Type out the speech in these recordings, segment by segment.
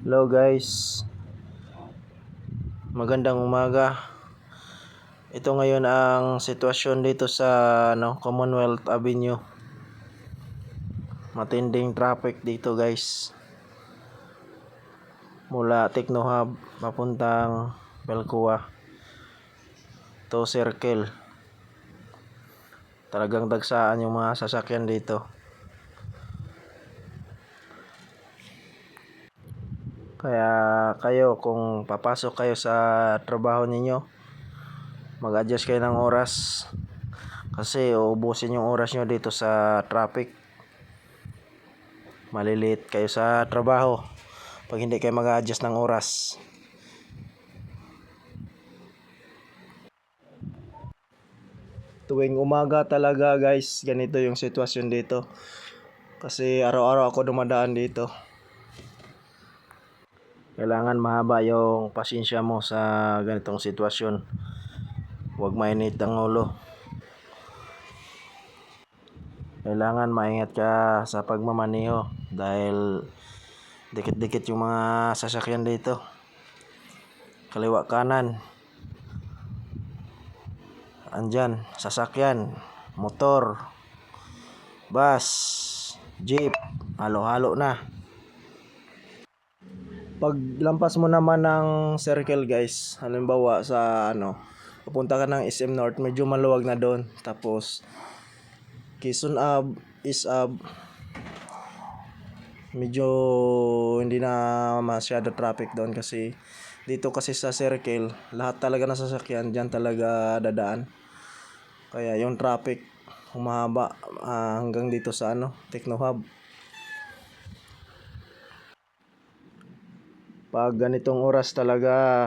Hello guys, magandang umaga. Ito ngayon ang sitwasyon dito sa Commonwealth Avenue. Matinding traffic dito guys. Mula Techno Hub papuntang Belcoa to Circle. Talagang dagsaan yung mga sasakyan dito. Kaya kayo kung papasok kayo sa trabaho ninyo, mag-adjust kayo ng oras kasi uubusin yung oras nyo dito sa traffic. Malilate kayo sa trabaho pag hindi kayo mag-adjust ng oras. Tuwing umaga talaga guys, ganito yung sitwasyon dito kasi araw-araw ako dumadaan dito. Kailangan mahaba yung pasensya mo sa ganitong sitwasyon. Huwag mainit ang ulo. Kailangan maingat ka sa pagmamaneho dahil dikit-dikit yung mga sasakyan dito. Kaliwa kanan. Andyan, sasakyan, motor, bus, jeep, halo-halo na. Pag lampas mo naman ng circle guys, halimbawa sa pupunta ka ng SM North, medyo maluwag na doon. Tapos Quezon Ave, East Ave, medyo hindi na masyado traffic doon kasi dito kasi sa circle, lahat talaga ng sasakyan diyan talaga dadaan. Kaya yung traffic humahaba hanggang dito sa Techno Hub. Pag ganitong oras talaga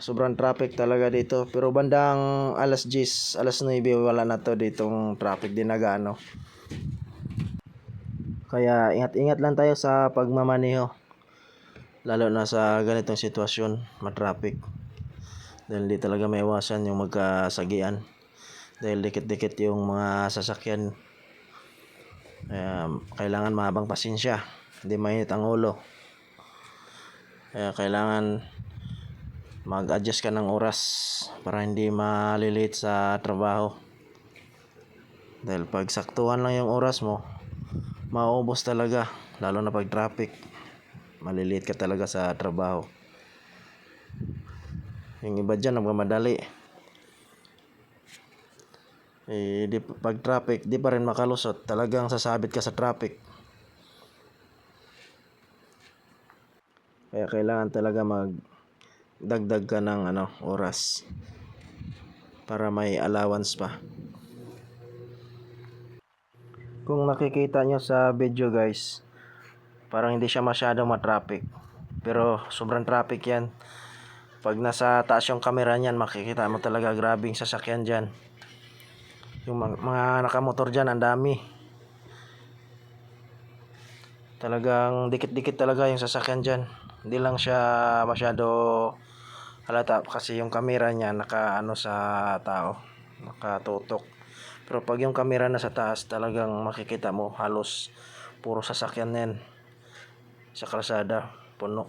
sobrang traffic talaga dito, pero bandang alas 10, alas 9 wala na to ditong traffic din na gaano. Kaya ingat-ingat lang tayo sa pagmamaneho, lalo na sa ganitong sitwasyon, ma-traffic. Dahil di talaga maiwasan yung magkasagian dahil dikit-dikit yung mga sasakyan. Kailangan mahabang pasensya, hindi mainit ang ulo. Kaya kailangan mag-adjust ka ng oras para hindi malilate sa trabaho. Dahil pag saktuhan lang yung oras mo, mauubos talaga, lalo na pag traffic. Malilate ka talaga sa trabaho. Yung iba dyan nagmamadali. Pag traffic, di pa rin makalusot. Talagang sasabit ka sa traffic. Kaya kailangan talaga magdagdag ka ng oras para may allowance pa. Kung nakikita nyo sa video guys, parang hindi siya masyadong ma-traffic, pero sobrang traffic yan. Pag nasa taas yung camera niyan, makikita mo talaga grabing sasakyan dyan. Yung mga nakamotor dyan, ang dami. Talagang dikit-dikit talaga yung sasakyan dyan. Hindi lang siya masyado halata kasi yung camera niya naka sa tao, nakatutok. Pero pag yung camera na sa taas, talagang makikita mo halos puro sasakyan yan sa kalsada, puno.